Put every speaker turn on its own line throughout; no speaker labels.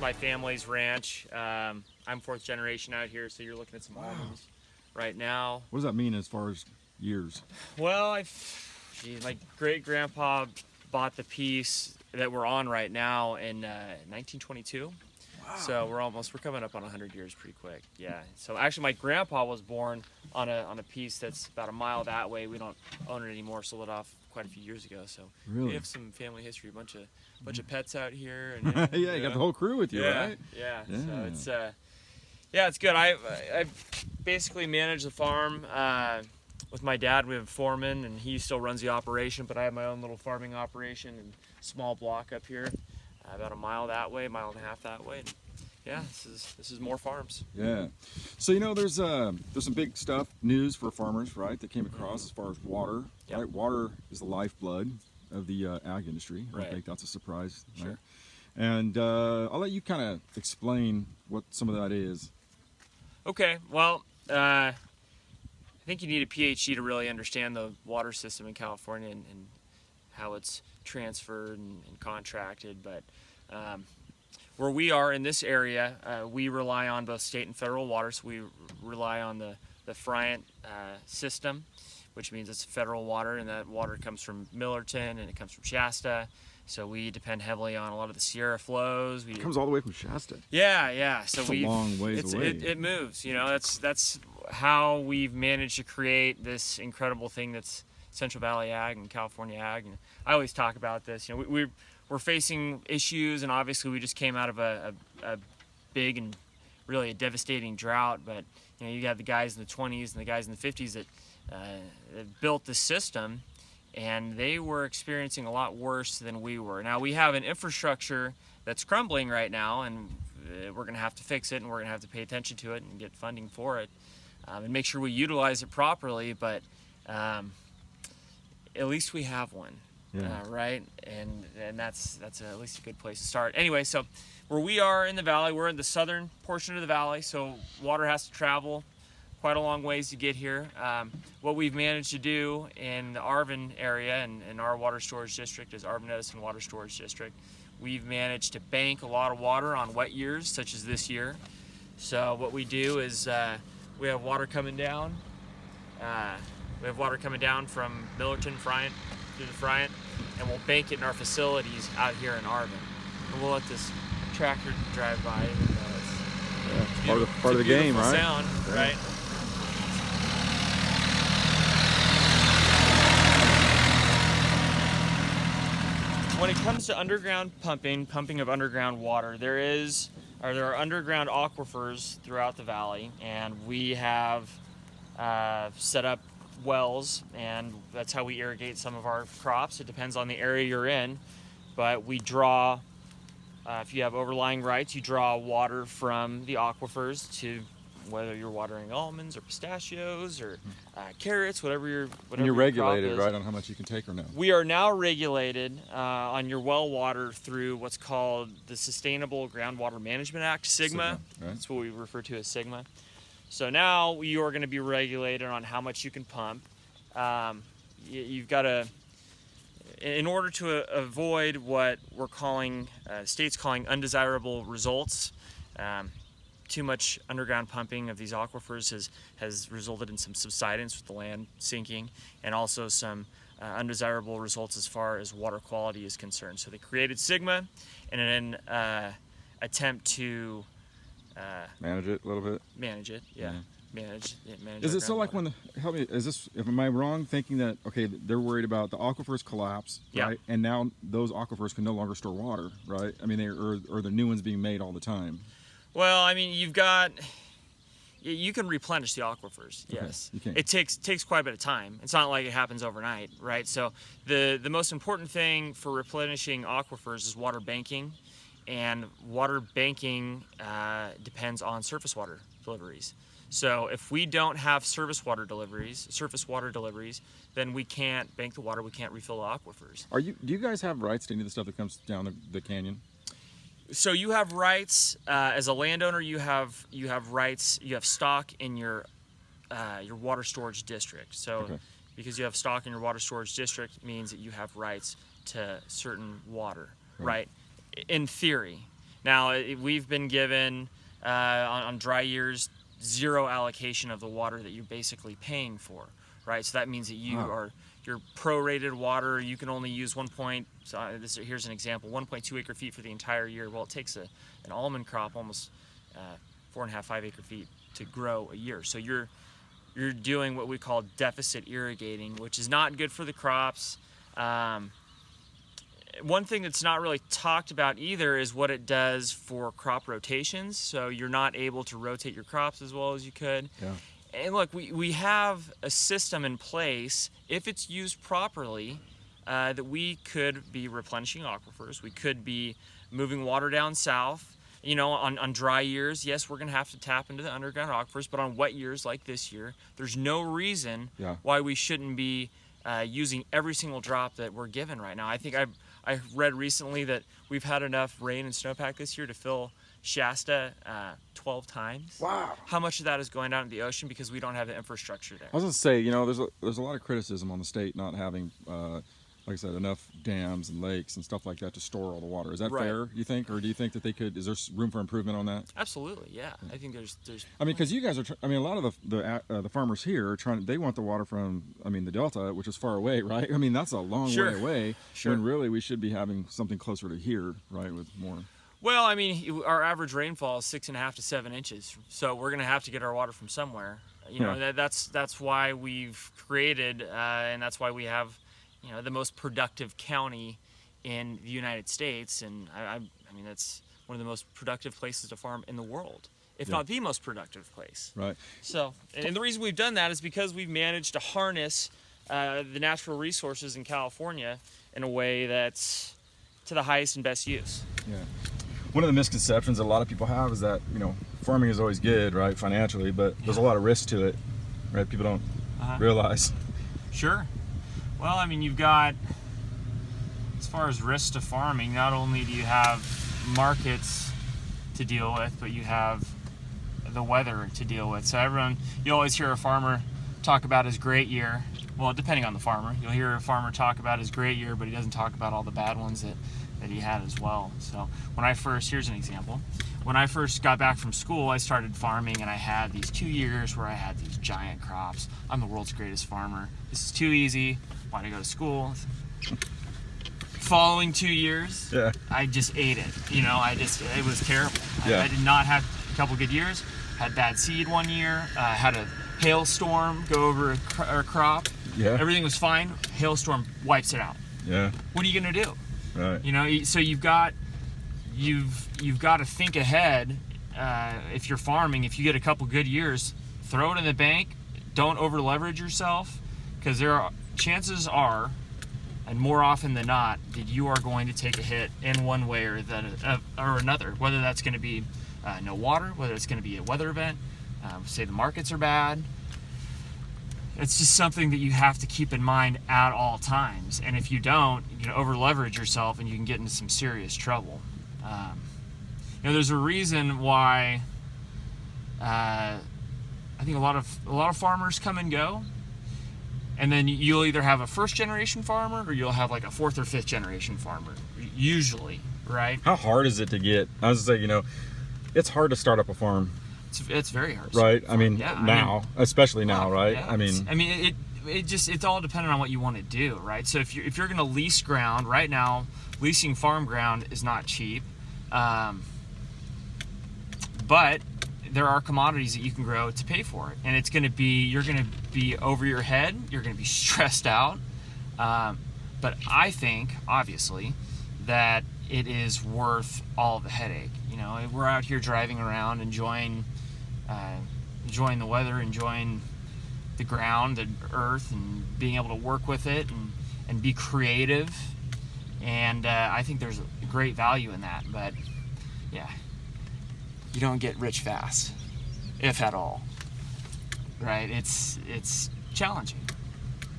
my family's ranch. I'm fourth generation out here, so you're looking at some almonds right now.
What does that mean as far as years?
Well, my great-grandpa bought the piece that we're on right now in 1922. Wow. So we're coming up on 100 years pretty quick. Yeah. So actually, my grandpa was born on a piece that's about a mile that way. We don't own it anymore. Sold it off quite a few years ago. So
really?
We have some family history. A bunch of pets out here. And
yeah, you got the whole crew with you, right?
Yeah. So it's good. I basically manage the farm. With my dad, we have a foreman, and he still runs the operation, but I have my own little farming operation and small block up here, about a mile that way, mile and a half that way. And yeah, this is more farms.
Yeah. So there's some big news for farmers, right? That came across as far as water.
Yep.
Right? Water is the lifeblood of the ag industry.
Right.
I think that's a surprise.
Sure.
Right? And I'll let you kind of explain what some of that is.
Okay. Well, I think you need a PhD to really understand the water system in California and how it's transferred and contracted. But where we are in this area, we rely on both state and federal water. So we rely on the Friant system, which means it's federal water, and that water comes from Millerton and it comes from Shasta. So we depend heavily on a lot of the Sierra flows.
It comes all the way from Shasta.
Yeah. So
it's a long ways away.
It moves. That's how we've managed to create this incredible thing that's Central Valley Ag and California Ag. And I always talk about this. We're facing issues, and obviously we just came out of a big and really a devastating drought. But you got the guys in the 20s and the guys in the 50s that built the system, and they were experiencing a lot worse than we were. Now we have an infrastructure that's crumbling right now, and we're going to have to fix it, and we're going to have to pay attention to it and get funding for it, and make sure we utilize it properly. But at least we have one, right? And that's at least a good place to start. Anyway, so where we are in the valley, we're in the southern portion of the valley, so water has to travel quite a long ways to get here. What we've managed to do in the Arvin area and in our water storage district is Arvin Edison Water Storage District. We've managed to bank a lot of water on wet years, such as this year. So what we do is we have water coming down. We have water coming down from Millerton, Friant, through the Friant, and we'll bank it in our facilities out here in Arvin. And we'll let this tractor drive by.
It's part of the game, right?
Sound, right? When it comes to underground pumping of underground water, there are underground aquifers throughout the valley, and we have set up wells, and that's how we irrigate some of our crops. It depends on the area you're in, but we draw, if you have overlying rights, you draw water from the aquifers to whether you're watering almonds or pistachios or carrots, whatever your
and you're regulated, right, on how much you can take or no?
We are now regulated on your well water through what's called the Sustainable Groundwater Management Act, SGMA.
Right?
That's what we refer to as SGMA. So now you are going to be regulated on how much you can pump. You've got to, in order to avoid what we're calling, state's calling undesirable results. Too much underground pumping of these aquifers has resulted in some subsidence with the land sinking, and also some undesirable results as far as water quality is concerned. So they created SGMA in an attempt to
manage it a little bit.
Manage it, yeah. Manage.
Is it so like when help me? Is this? Am I wrong thinking that they're worried about the aquifers collapse, right? And now those aquifers can no longer store water, right? I mean, or the new ones being made all the time.
Well, I mean, you can replenish the aquifers, yes.
Okay,
it takes quite a bit of time. It's not like it happens overnight, right? So the most important thing for replenishing aquifers is water banking, and water banking depends on surface water deliveries. So if we don't have surface water deliveries, then we can't bank the water, we can't refill the aquifers.
Do you guys have rights to any of the stuff that comes down the canyon?
So you have rights as a landowner. You have rights. You have stock in your water storage district. So because you have stock in your water storage district means that you have rights to certain water, right? In theory. Now, we've been given, on dry years, zero allocation of the water that you're basically paying for, right? So that means that you're prorated water. You can only use here's an example, 1.2 acre feet for the entire year. Well, it takes an almond crop almost 4.5, 5 acre feet to grow a year. So you're doing what we call deficit irrigating, which is not good for the crops. One thing that's not really talked about either is what it does for crop rotations. So you're not able to rotate your crops as well as you could.
Yeah.
And look, we have a system in place, if it's used properly, that we could be replenishing aquifers. We could be moving water down south. You know, on dry years, yes, we're going to have to tap into the underground aquifers, but on wet years like this year, there's no reason why we shouldn't be using every single drop that we're given right now. I think I read recently that we've had enough rain and snowpack this year to fill Shasta 12 times.
Wow.
How much of that is going out into the ocean because we don't have the infrastructure there?
I was going to say, you know, there's a lot of criticism on the state not having, like I said, enough dams and lakes and stuff like that to store all the water. Is that fair, you think? Or do you think that is there room for improvement on that?
Absolutely, yeah. I think there's
I mean, because you guys are, a lot of the farmers here are they want the water from, the Delta, which is far away, right? I mean, that's a long way away.
Sure.
When really we should be having something closer to here, right, with more.
Well, I mean, our average rainfall is 6.5 to 7 inches, so we're going to have to get our water from somewhere. You know, that's why we've created, and that's why we have, the most productive county in the United States, and I mean that's one of the most productive places to farm in the world, if not the most productive place.
Right.
So, and the reason we've done that is because we've managed to harness the natural resources in California in a way that's to the highest and best use.
Yeah. One of the misconceptions a lot of people have is that, farming is always good, right, financially, but there's a lot of risk to it, right? People don't realize.
Sure. Well, I mean, you've got, as far as risks to farming, not only do you have markets to deal with, but you have the weather to deal with. So you always hear a farmer talk about his great year. Well, depending on the farmer, you'll hear a farmer talk about his great year, but he doesn't talk about all the bad ones that he had as well. So here's an example. When I first got back from school, I started farming, and I had these 2 years where I had these giant crops. I'm the world's greatest farmer. This is too easy. Why did I go to school? Following 2 years, I just ate it. It was terrible. I did not have a couple good years. Had bad seed one year. Had a hailstorm go over our crop.
Yeah.
Everything was fine. Hailstorm wipes it out.
Yeah.
What are you gonna do?
Right.
So you've got to think ahead. If you're farming, if you get a couple good years, throw it in the bank. Don't over leverage yourself, because chances are, and more often than not, that you are going to take a hit in one way or another. Whether that's going to be no water, whether it's going to be a weather event, say the markets are bad. It's just something that you have to keep in mind at all times. And if you don't, you can over leverage yourself and you can get into some serious trouble. There's a reason why I think a lot of farmers come and go, and then you'll either have a first generation farmer or you'll have like a fourth or fifth generation farmer, usually, right?
How hard is it to get? I was gonna say, it's hard to start up a farm.
It's very hard.
Right. Especially now, right?
Yeah, it's all dependent on what you want to do, right? So if you're going to lease ground right now, leasing farm ground is not cheap, but there are commodities that you can grow to pay for it, and you're going to be over your head, you're going to be stressed out, but I think obviously that it is worth all the headache. We're out here driving around, enjoying the weather, enjoying the ground, the earth, and being able to work with it and be creative. And I think there's a great value in that. But yeah, you don't get rich fast, if at all. Right? It's challenging,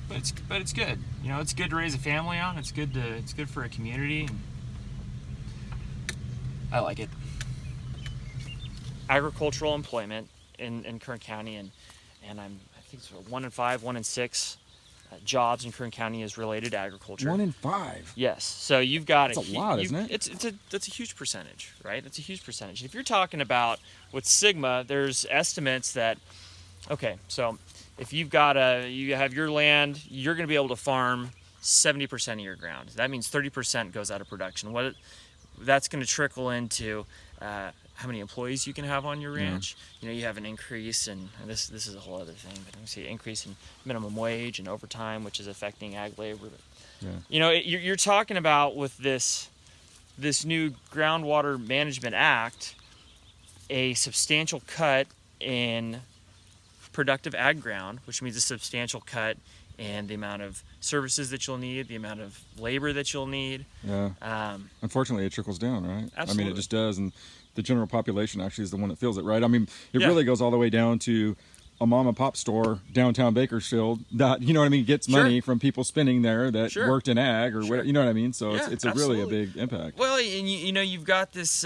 but it's good. It's good to raise a family on. It's good for a community. And I like it. Agricultural employment in Kern County, and I think it's 1 in 5, 1 in 6 jobs in Kern County is related to agriculture.
1 in 5.
Yes. So you've got
That's a lot, isn't it?
That's a huge percentage, right? That's a huge percentage. If you're talking about with SGMA, there's estimates that, okay, so if you have your land, you're going to be able to farm 70% of your ground. That means 30% goes out of production. That's going to trickle into how many employees you can have on your ranch. You know, you have an increase in, and this is a whole other thing, but you see increase in minimum wage and overtime, which is affecting ag labor. You know, you're talking about with this new Groundwater Management Act, a substantial cut in productive ag ground, which means a substantial cut in the amount of services that you'll need, the amount of labor that you'll need.
Yeah. Unfortunately, it trickles down, right?
Absolutely.
I mean, it just does, and the general population actually is the one that feels it, right? I mean, it
Yeah.
really goes all the way down to a mom and pop store downtown Bakersfield that, you know what I mean, gets money from people spending there that worked in ag or whatever, you know what I mean? So it's really a big impact.
Well, and you know, you've got this,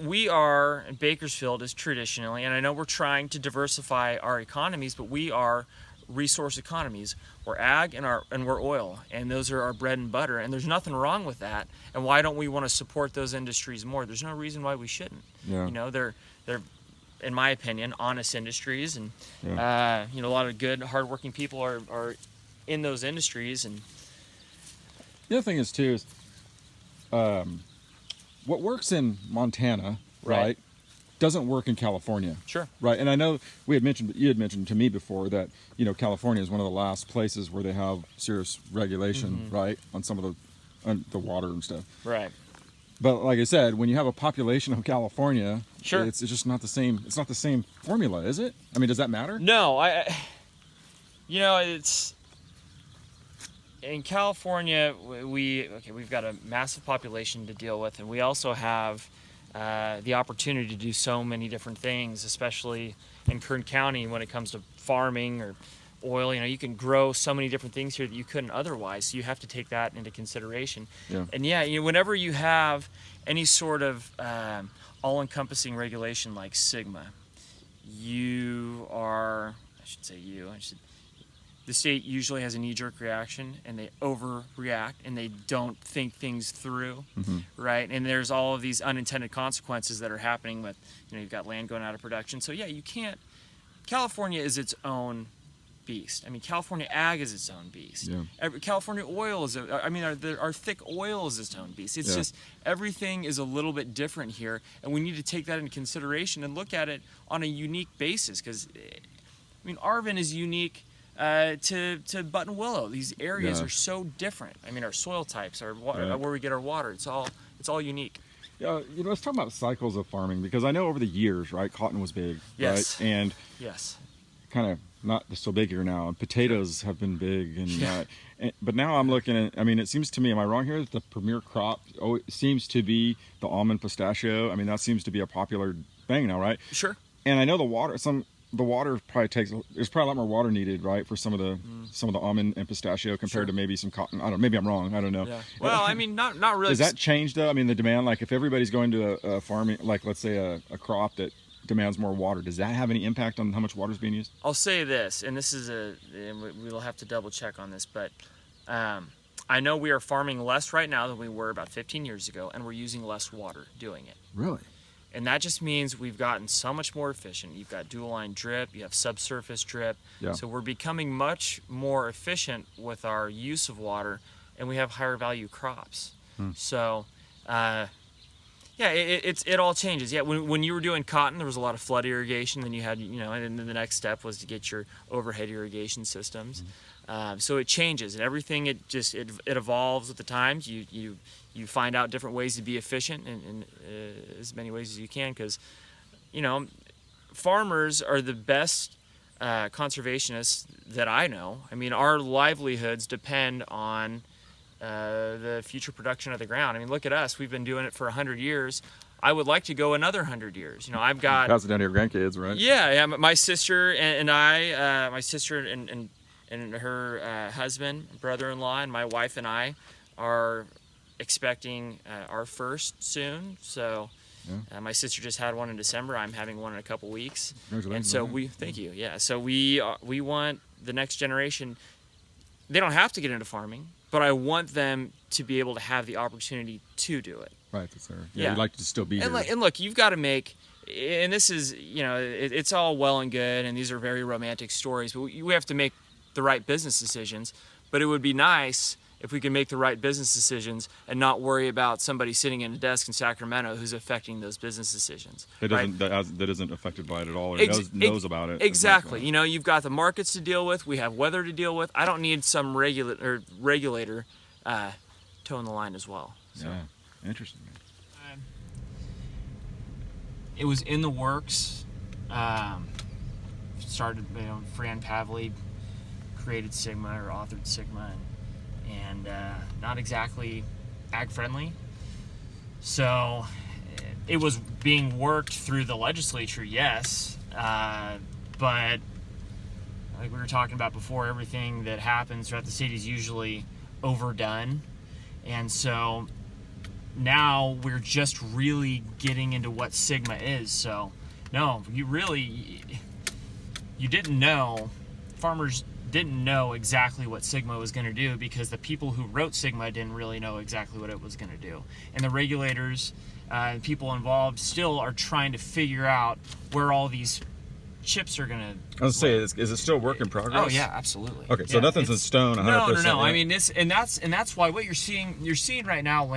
we are, Bakersfield is traditionally, and I know we're trying to diversify our economies, but we are resource economies. We're ag and we're oil, and those are our bread and butter, and there's nothing wrong with that. And why don't we want to support those industries more? There's no reason why we shouldn't. You know, they're in my opinion honest industries, and you know, a lot of good hardworking people are in those industries. And
the other thing is too is what works in Montana, right, doesn't work in California. Right. And I know you had mentioned to me before that, you know, California is one of the last places where they have serious regulation, right, on some of the water and stuff.
Right.
But like I said, when you have a population of California,
Sure.
it's just not the same. It's not the same formula, is it? I mean, does that matter?
No, you know, it's in California. We've got a massive population to deal with, and we also have the opportunity to do so many different things, especially in Kern County when it comes to farming or oil. You know, you can grow so many different things here that you couldn't otherwise. So you have to take that into consideration. And yeah, you know, whenever you have any sort of all-encompassing regulation like SGMA, the state usually has a knee-jerk reaction, and they overreact, and they don't think things through, right? And there's all of these unintended consequences that are happening with, you know, you've got land going out of production. So yeah, you can't. California is its own beast. I mean, California ag is its own beast. California oil is, our thick oil is its own beast. It's just everything is a little bit different here, and we need to take that into consideration and look at it on a unique basis. Because, I mean, Arvin is unique to Buttonwillow. These areas are so different. I mean, our soil types, our where we get our water, it's all unique.
Yeah, you know, let's talk about cycles of farming, because I know over the years, right, cotton was big, right, and kind of not so big here now, and potatoes have been big, and but now I'm looking at, I mean, it seems to me, am I wrong here, that the premier crop seems to be the almond pistachio? I mean, that seems to be a popular thing now, right?
Sure.
And I know the water probably there's probably a lot more water needed, right, for some of the almond and pistachio compared to maybe some cotton. I don't know, maybe I'm wrong, I don't know.
Well, I mean, not really.
Does that change though? I mean, the demand, like if everybody's going to a farming, like let's say a crop that demands more water, does that have any impact on how much water is being used?
I'll say this, and this is and we'll have to double check on this, but I know we are farming less right now than we were about 15 years ago, and we're using less water doing it.
Really?
And that just means we've gotten so much more efficient. You've got dual line drip, you have subsurface drip. So we're becoming much more efficient with our use of water, and we have higher value crops. So, it all changes. Yeah, when you were doing cotton, there was a lot of flood irrigation. Then you had, you know, and then the next step was to get your overhead irrigation systems. So it changes, and everything it evolves with the times. You find out different ways to be efficient in as many ways as you can, because, you know, farmers are the best conservationists that I know. I mean, our livelihoods depend on the future production of the ground. I mean, look at us. We've been doing it for 100 years. I would like to go another 100 years. You know, I've got...
Pass it down to your grandkids, right?
Yeah. My sister and I, my sister and her husband, brother-in-law, and my wife and I are expecting our first soon. So my sister just had one in December. I'm having one in a couple weeks.
Congratulations.
And so thank you. Yeah. So we want the next generation, they don't have to get into farming, but I want them to be able to have the opportunity to do it.
Right, that's there.
Yeah.
You'd like to still be
And
here.
and look, you've got to make, and this is, it's all well and good, and these are very romantic stories, but we have to make the right business decisions. But it would be nice if we could make the right business decisions and not worry about somebody sitting in a desk in Sacramento who's affecting those business decisions.
That isn't affected by it at all, or knows about it.
Exactly. You've got the markets to deal with. We have weather to deal with. I don't need some regulator toeing the line as well. So.
Yeah, interesting.
It was in the works. Started, Fran Pavley created SGMA or authored SGMA, and not exactly ag friendly. So it was being worked through the legislature, yes, but like we were talking about before, everything that happens throughout the state is usually overdone, and so now we're just really getting into what SGMA is. So no, you didn't know, farmers didn't know exactly what SGMA was going to do, because the people who wrote SGMA didn't really know exactly what it was going to do. And the regulators and people involved still are trying to figure out where all these chips are going to...
I was going to say, is it still work in progress?
Oh yeah, absolutely.
Okay, so nothing's in stone 100%.
No.
Yeah.
I mean, that's why what you're seeing right now,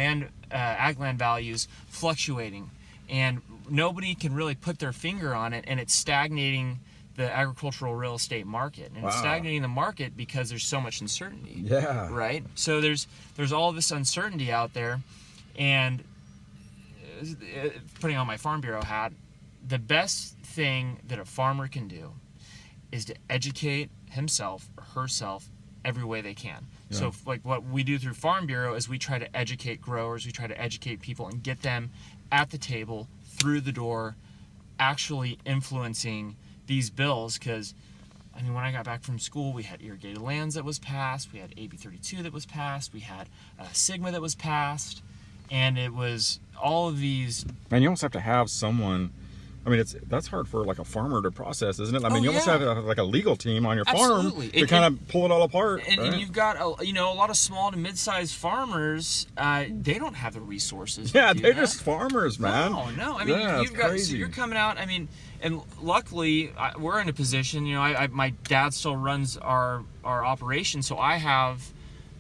ag land values fluctuating, and nobody can really put their finger on it, and it's stagnating the agricultural real estate market, and it's stagnating the market because there's so much uncertainty.
Yeah.
Right. So there's all this uncertainty out there, and putting on my Farm Bureau hat, the best thing that a farmer can do is to educate himself or herself every way they can. Yeah. So like what we do through Farm Bureau is we try to educate growers, we try to educate people and get them at the table, through the door, actually influencing these bills. Because I mean, when I got back from school, we had irrigated lands that was passed, we had AB 32 that was passed, we had SGMA that was passed, and it was all of these.
Man, you almost have to have someone. I mean, that's hard for like a farmer to process, isn't it? I mean, you almost have like a legal team on your farm to kind of pull it all apart.
And you've got a lot of small to mid-sized farmers. They don't have the resources.
Yeah, they're just farmers, man.
No. I mean, you've got. So you're coming out. I mean, and luckily we're in a position. My dad still runs our operation, so I have.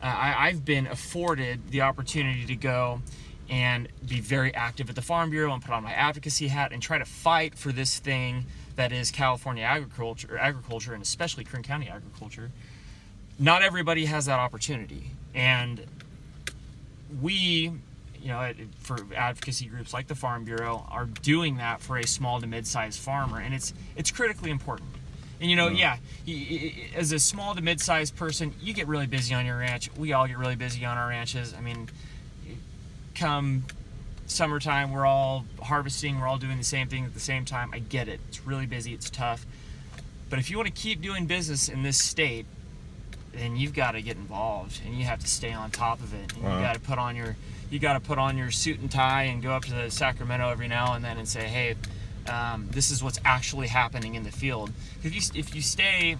I've been afforded the opportunity to go and be very active at the Farm Bureau and put on my advocacy hat and try to fight for this thing that is California agriculture, and especially Kern County agriculture. Not everybody has that opportunity, and we, for advocacy groups like the Farm Bureau, are doing that for a small to mid-sized farmer, and it's critically important. And as a small to mid-sized person, you get really busy on your ranch. We all get really busy on our ranches. I mean, come summertime, we're all harvesting, we're all doing the same thing at the same time. I get it. It's really busy, it's tough. But if you want to keep doing business in this state, then you've got to get involved, and you have to stay on top of it. And you got to put on your suit and tie and go up to the Sacramento every now and then and say, hey, this is what's actually happening in the field. If you stay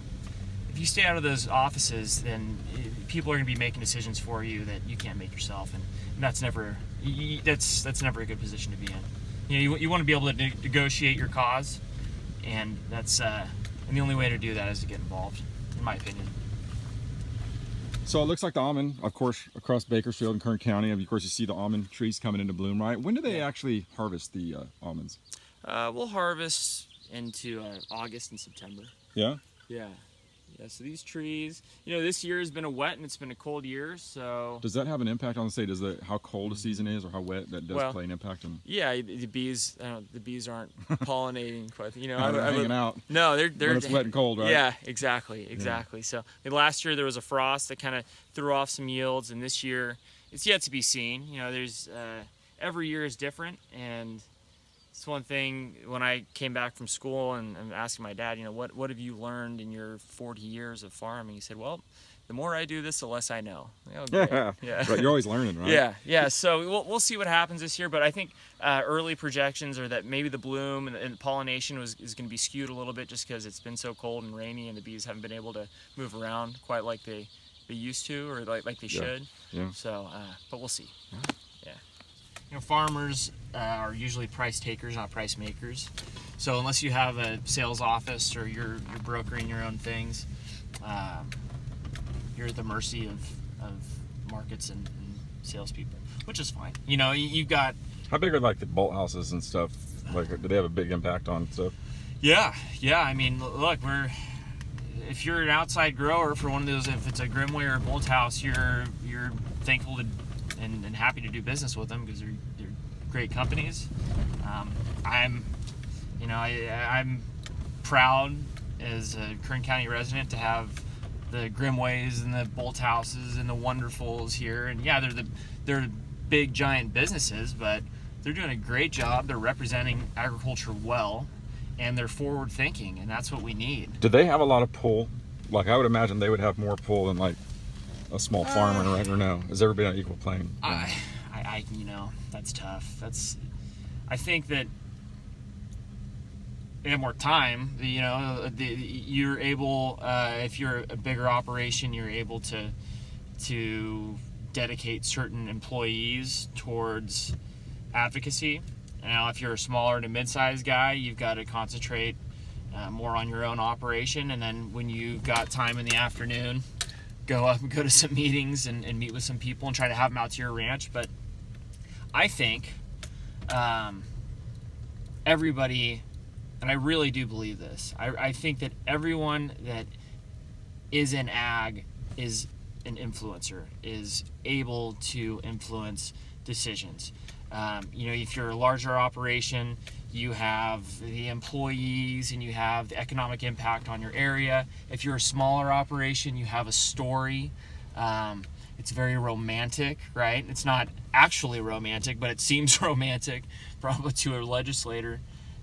out of those offices, then people are going to be making decisions for you that you can't make yourself, and that's never a good position to be in. You want to be able to negotiate your cause, and and the only way to do that is to get involved, in my opinion.
So it looks like the almond, of course, across Bakersfield and Kern County, of course, you see the almond trees coming into bloom, right? When do they actually harvest the almonds?
We'll harvest into August and September.
Yeah?
Yeah, so these trees, this year has been a wet and it's been a cold year, so...
Does that have an impact on, say, how cold the season is or how wet that does play an impact?
Yeah, the bees aren't pollinating quite,
they're hanging out.
No, they're
when it's wet and cold, right?
Yeah, exactly. Yeah. So last year there was a frost that kind of threw off some yields, and this year it's yet to be seen. There's every year is different, and it's one thing when I came back from school and I'm asking my dad, what have you learned in your 40 years of farming? He said, well, the more I do this, the less I know. Oh,
Yeah,
yeah.
Right, you're always learning, right?
Yeah. So we'll see what happens this year, but I think early projections are that maybe the bloom and pollination is going to be skewed a little bit just because it's been so cold and rainy, and the bees haven't been able to move around quite like they used to, or like they should.
Yeah.
So, but we'll see. Yeah. Farmers are usually price takers, not price makers. So unless you have a sales office or you're brokering your own things, you're at the mercy of markets and salespeople, which is fine. You've got.
How big are like the bolt houses and stuff? Like, do they have a big impact on stuff?
Yeah. I mean, look, if you're an outside grower for one of those, if it's a Grimway or a bolt house, you're thankful to and happy to do business with them because they're great companies. I'm proud as a Kern County resident to have the Grimways and the bolt houses and the Wonderfuls here. And yeah, they're big giant businesses, but they're doing a great job. They're representing agriculture well, and they're forward thinking, and that's what we need.
Do they have a lot of pull? Like, I would imagine they would have more pull than like a small farmer, right? Or no? Has everybody on equal plane?
That's tough. I think that they have more time. You're able, if you're a bigger operation, you're able to dedicate certain employees towards advocacy. Now, if you're a smaller to mid-sized guy, you've got to concentrate more on your own operation, and then when you've got time in the afternoon, go up and go to some meetings and meet with some people and try to have them out to your ranch. But I think everybody, and I really do believe this, I think that everyone that is in ag is an influencer, is able to influence decisions. If you're a larger operation, you have the employees and you have the economic impact on your area. If you're a smaller operation, you have a story. It's very romantic, right? It's not actually romantic, but it seems romantic probably to a legislator.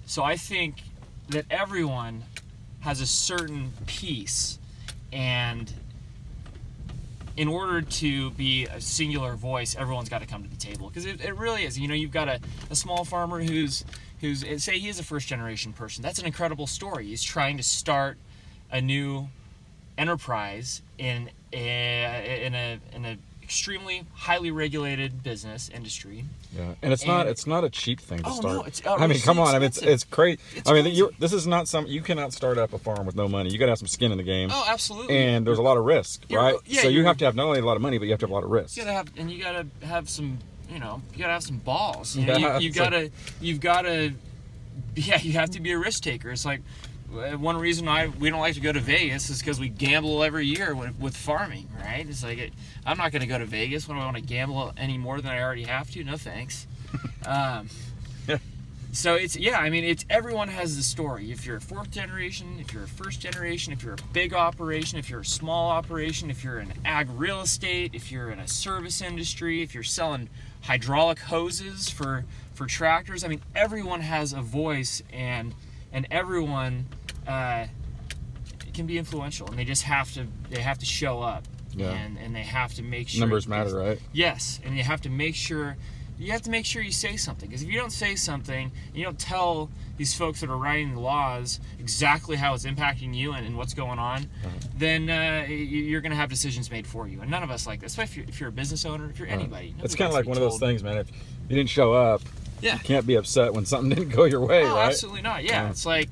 So I think that everyone has a certain piece, and in order to be a singular voice, everyone's got to come to the table, because it really is. You've got a small farmer who's say he is a first generation person. That's an incredible story. He's trying to start a new enterprise in a extremely highly regulated business industry.
Yeah, and it's not a cheap thing to start.
No, it's
I mean, come on, it's crazy.
Crazy.
This is not you cannot start up a farm with no money. You got to have some skin in the game.
Oh, absolutely.
And there's a lot of risk, right?
Yeah,
so you have to have not only a lot of money, but you have to have a lot of risk.
You gotta have some, you gotta have some balls. You have to be a risk taker. It's like one reason we don't like to go to Vegas is because we gamble every year with farming, right? It's like, I'm not going to go to Vegas when I want to gamble any more than I already have to. No thanks. So everyone has the story. If you're a fourth generation, if you're a first generation, if you're a big operation, if you're a small operation, if you're in ag real estate, if you're in a service industry, if you're selling hydraulic hoses for tractors, everyone has a voice, and everyone can be influential, and they just have to show up.
Yeah.
And they have to make sure
numbers matter, right?
Yes, and you have to make sure you say something, because if you don't say something, you don't tell these folks that are writing the laws exactly how it's impacting you and what's going on, then you're going to have decisions made for you. And none of us like this, especially if you're a business owner, if you're anybody.
It's kind of like one of those things, man. If you didn't show up,
you
can't be upset when something didn't go your way, right?
Absolutely not. Yeah, it's like,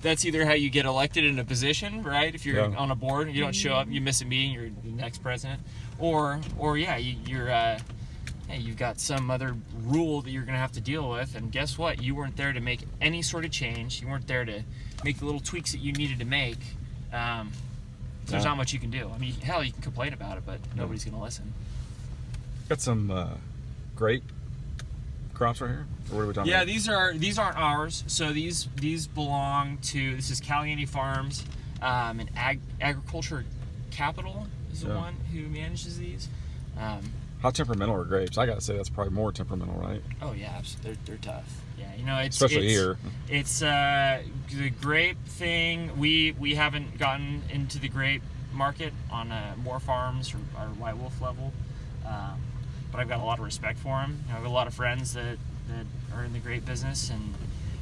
that's either how you get elected in a position, right? If you're on a board, you don't show up, you miss a meeting, you're the next president, or you've got some other rule that you're going to have to deal with, and guess what? You weren't there to make any sort of change. You weren't there to make the little tweaks that you needed to make. There's not much you can do. Hell, you can complain about it, but nobody's going to listen.
Got some grape crops right here? Or what are we talking about?
These aren't ours. So these belong to, this is Caliente Farms, an agriculture capital is the one who manages these.
How temperamental are grapes? I gotta say that's probably more temperamental, right?
Oh yeah, absolutely. They're tough. Yeah,
especially here.
It's the grape thing. We haven't gotten into the grape market on Moore Farms or White Wolf level, but I've got a lot of respect for them. You know, I've got a lot of friends that are in the grape business, and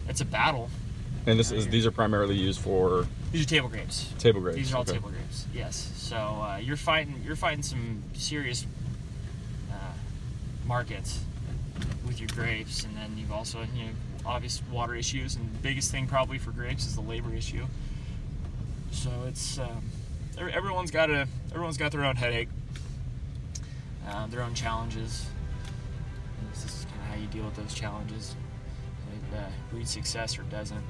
it's a battle.
And these are primarily used for.
These are table grapes.
Table grapes.
These are all
okay.
table grapes. Yes. So you're fighting some serious markets with your grapes, and then you've also obvious water issues, and the biggest thing probably for grapes is the labor issue. So it's everyone's got their own headache, their own challenges. And this is kind of how you deal with those challenges. It breeds success or doesn't.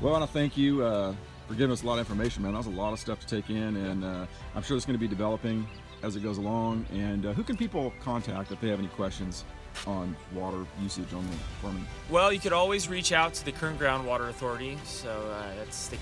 Well, I want to thank you for giving us a lot of information, man. That was a lot of stuff to take in, and I'm sure it's going to be developing as it goes along. And who can people contact if they have any questions on water usage on the farming?
Well, you could always reach out to the current Groundwater Authority. So that's the